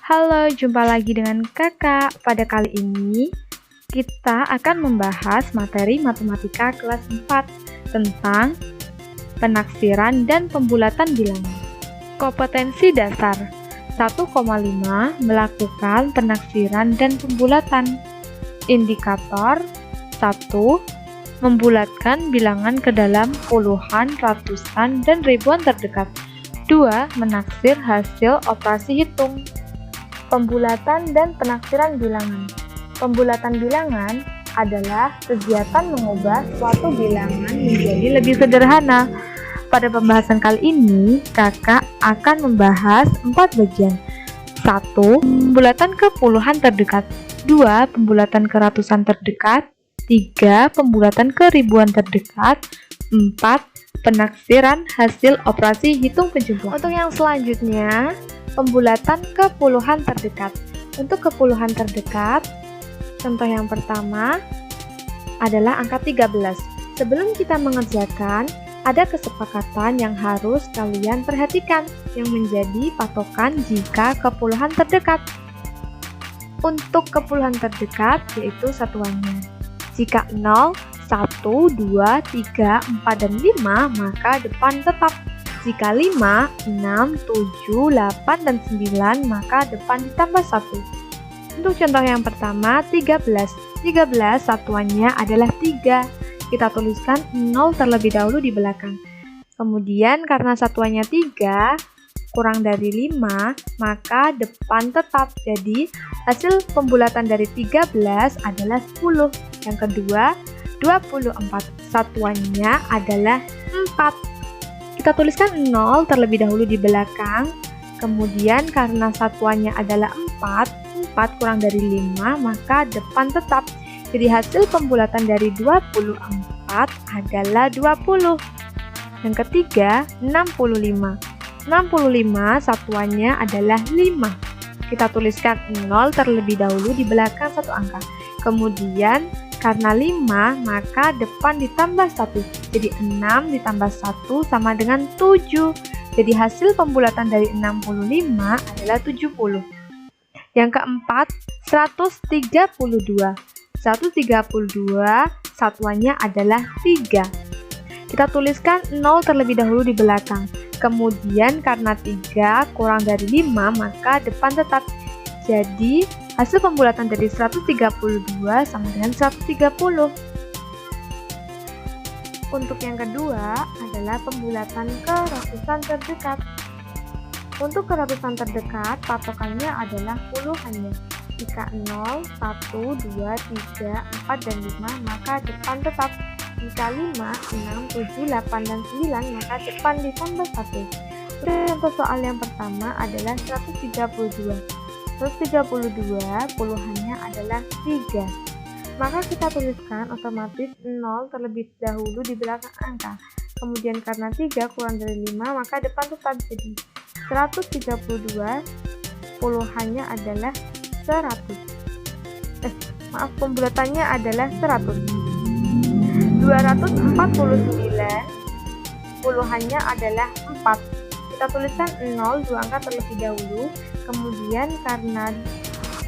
Halo, jumpa lagi dengan Kakak. Pada kali ini, kita akan membahas materi matematika kelas 4 tentang penaksiran dan pembulatan bilangan. Kompetensi dasar 1,5 melakukan penaksiran dan pembulatan. Indikator 1. Membulatkan bilangan ke dalam puluhan, ratusan, dan ribuan terdekat. 2. Menaksir hasil operasi hitung. Pembulatan dan penaksiran bilangan. Pembulatan bilangan adalah kegiatan mengubah suatu bilangan menjadi lebih sederhana. Pada pembahasan kali ini, Kakak akan membahas 4 bagian. 1. Pembulatan ke puluhan terdekat. 2. Pembulatan ke ratusan terdekat. 3. Pembulatan ke ribuan terdekat. 4. Penaksiran hasil operasi hitung penjumlahan. Untuk yang selanjutnya, pembulatan ke puluhan terdekat. Untuk ke puluhan terdekat, contoh yang pertama adalah angka 13. Sebelum kita mengerjakan, ada kesepakatan yang harus kalian perhatikan yang menjadi patokan jika ke puluhan terdekat. Untuk ke puluhan terdekat yaitu satuannya. Jika 0, 1, 2, 3, 4, dan 5, maka depan tetap. Jika 5, 6, 7, 8, dan 9, maka depan ditambah 1. Untuk contoh yang pertama, 13. 13 satuannya adalah 3. Kita tuliskan 0 terlebih dahulu di belakang. Kemudian karena satuannya 3, kurang dari 5, maka depan tetap. Jadi, hasil pembulatan dari 13 adalah 10. Yang kedua, 24. Satuannya adalah 4. Kita tuliskan 0 terlebih dahulu di belakang. Kemudian karena satuannya adalah 4 kurang dari 5, maka depan tetap. Jadi hasil pembulatan dari 24 adalah 20. Yang ketiga, 65. 65 satuannya adalah 5. Kita tuliskan 0 terlebih dahulu di belakang satu angka. Kemudian karena 5, maka depan ditambah 1. Jadi 6 ditambah 1 sama dengan 7. Jadi hasil pembulatan dari 65 adalah 70. Yang keempat, 132. 132 satuannya adalah 3. Kita tuliskan 0 terlebih dahulu di belakang. Kemudian karena 3 kurang dari 5, maka depan tetap. Jadi hasil pembulatan dari 132 sama dengan 130. Untuk yang kedua adalah pembulatan ke ratusan terdekat. Untuk ke ratusan terdekat, patokannya adalah puluhannya. Jika 0, 1, 2, 3, 4, dan 5, maka depan tetap. Jika 5, 6, 7, 8, dan 9, maka depan ditambah 1. Contoh soal yang pertama adalah 132. 132 puluhannya adalah 3. Maka kita tuliskan otomatis 0 terlebih dahulu di belakang angka. Kemudian karena 3 kurang dari 5, maka depan tetap. Jadi 132 puluhannya adalah 100. Pembulatannya adalah 100. 249 puluhannya adalah 4. Kita tuliskan 0 dua angka terlebih dahulu. Kemudian karena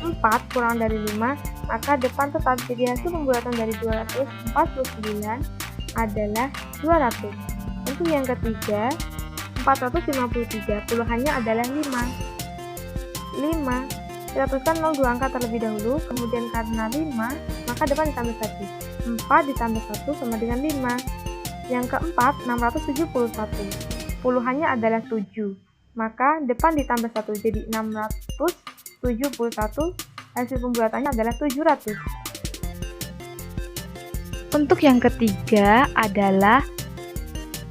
4 kurang dari 5, maka depan tetap. Jadi hasil pembulatan dari 249 adalah 200. Untuk yang ketiga, 453 puluhannya adalah 5. Kita tuliskan 0 dua angka terlebih dahulu. Kemudian karena 5, maka depan ditambah 1. 4 ditambah 1 sama dengan 5. Yang keempat, 671 puluhannya adalah 7. Maka depan ditambah 1, jadi 671, hasil pembulatannya adalah 700. Untuk yang ketiga adalah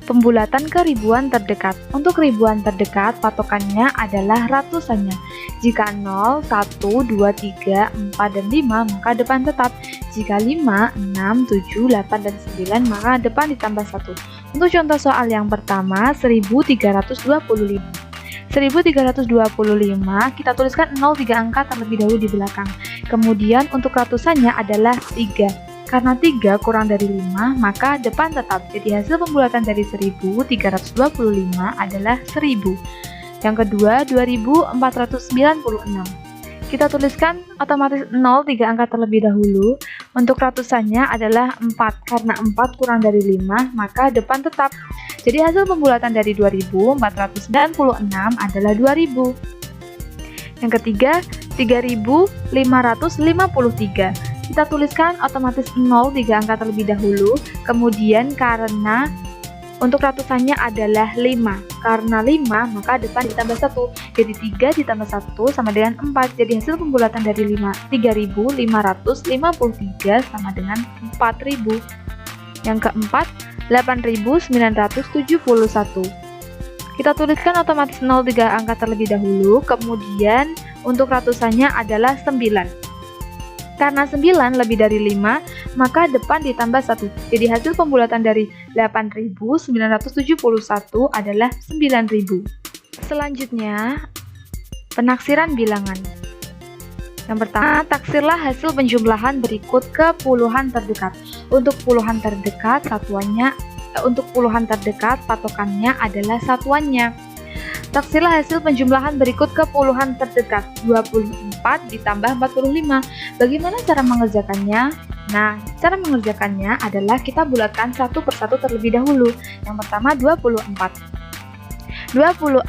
pembulatan ke ribuan terdekat. Untuk ribuan terdekat, patokannya adalah ratusannya. Jika 0, 1, 2, 3, 4, dan 5, maka depan tetap. Jika 5, 6, 7, 8, dan 9, maka depan ditambah 1. Untuk contoh soal yang pertama, 1325. 1325, kita tuliskan 0 3 angka terlebih dahulu di belakang. Kemudian untuk ratusannya adalah 3. Karena 3 kurang dari 5, maka depan tetap. Jadi hasil pembulatan dari 1325 adalah 1000. Yang kedua 2496. Kita tuliskan otomatis 0 3 angka terlebih dahulu. Untuk ratusannya adalah 4. Karena 4 kurang dari 5, maka depan tetap. Jadi hasil pembulatan dari 2496 adalah 2000. Yang ketiga 3553. Kita tuliskan otomatis 0 3 angka terlebih dahulu. Kemudian karena untuk ratusannya adalah 5. Karena 5, maka depan ditambah 1. Jadi 3 ditambah 1 sama dengan 4. Jadi hasil pembulatan dari 3553 sama dengan 4000. Yang keempat, 8971. Kita tuliskan otomatis 0 3 angka terlebih dahulu. Kemudian untuk ratusannya adalah 9. Karena 9 lebih dari 5, maka depan ditambah 1. Jadi hasil pembulatan dari 8971 adalah 9000. Selanjutnya, penaksiran bilangan. Yang pertama, taksirlah hasil penjumlahan berikut ke puluhan terdekat. Untuk puluhan terdekat, patokannya adalah satuannya. Taksirlah hasil penjumlahan berikut ke puluhan terdekat. 24 ditambah 45. Bagaimana cara mengerjakannya? Nah, cara mengerjakannya adalah kita bulatkan satu persatu terlebih dahulu. Yang pertama 24. 24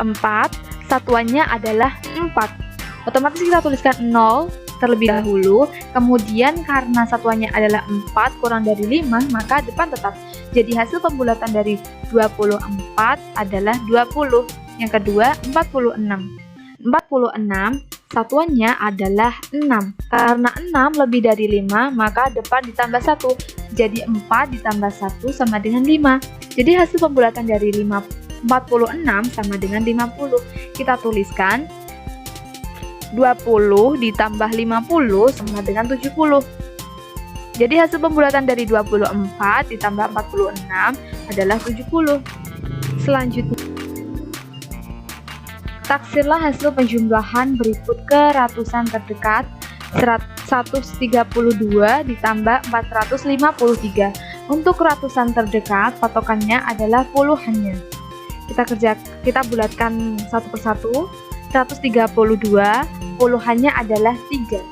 satuannya adalah 4. Otomatis kita tuliskan 0 terlebih dahulu. Kemudian karena satuannya adalah 4 kurang dari 5, maka depan tetap. Jadi hasil pembulatan dari 24 adalah 20. Yang kedua 46. 46 satuannya adalah 6. Karena 6 lebih dari 5, maka depan ditambah 1. Jadi 4 ditambah 1 sama dengan 5. Jadi hasil pembulatan dari 46 sama dengan 50. Kita tuliskan 20 ditambah 50 sama dengan 70. Jadi hasil pembulatan dari 24 ditambah 46 adalah 70. Selanjutnya, taksirlah hasil penjumlahan berikut ke ratusan terdekat. 132 ditambah 453. Untuk ratusan terdekat, patokannya adalah puluhannya. Kita bulatkan satu persatu. 132, puluhannya adalah 3.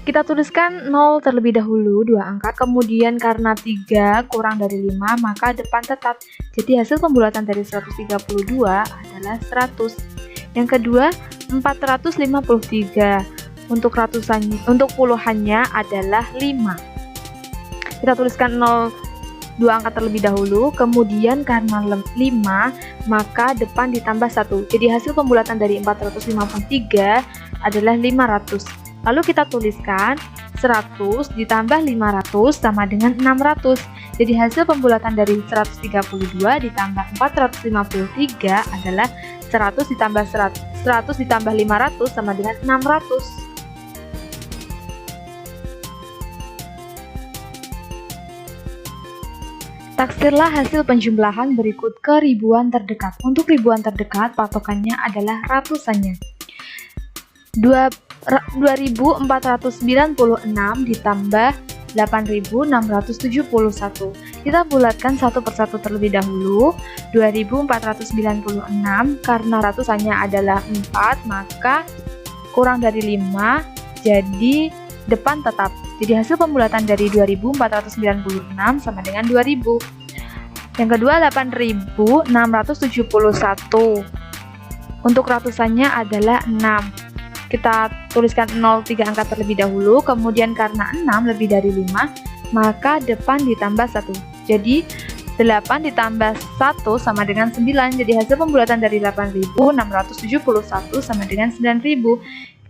Kita tuliskan 0 terlebih dahulu, 2 angka. Kemudian karena 3 kurang dari 5, maka depan tetap. Jadi hasil pembulatan dari 132 adalah 100. Yang kedua, 453. Untuk puluhannya adalah 5. Kita tuliskan 0 2 angka terlebih dahulu, kemudian karena 5, maka depan ditambah 1. Jadi hasil pembulatan dari 453 adalah 500. Lalu kita tuliskan 100 ditambah 500 sama dengan 600. Jadi hasil pembulatan dari 132 ditambah 453 adalah 100 ditambah 500 sama dengan 600. Taksirlah hasil penjumlahan berikut ke ribuan terdekat. Untuk ribuan terdekat, patokannya adalah ratusannya. 2496 ditambah 8671. Kita bulatkan satu persatu terlebih dahulu. 2496 karena ratusannya adalah 4, maka kurang dari 5, jadi depan tetap. Jadi hasil pembulatan dari 2496 sama dengan 2000. Yang kedua 8671. Untuk ratusannya adalah 6. Kita tuliskan 0 3 angka terlebih dahulu, kemudian karena 6 lebih dari 5, maka depan ditambah 1. Jadi 8 ditambah 1 sama dengan 9. Jadi hasil pembulatan dari 8671 sama dengan 9000.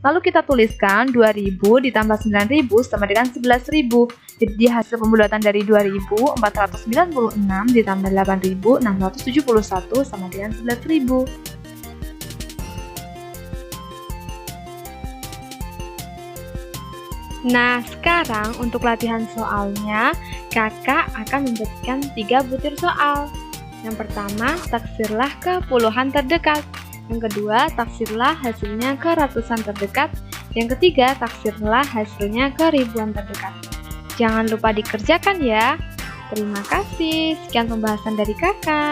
Lalu kita tuliskan 2000 ditambah 9000 sama dengan 11.000. Jadi hasil pembulatan dari 2496 ditambah 8671 sama dengan 11.000. Nah, sekarang untuk latihan soalnya, kakak akan membagikan 3 butir soal. Yang pertama, taksirlah ke puluhan terdekat. Yang kedua, taksirlah hasilnya ke ratusan terdekat. Yang ketiga, taksirlah hasilnya ke ribuan terdekat. Jangan lupa dikerjakan ya. Terima kasih. Sekian pembahasan dari kakak.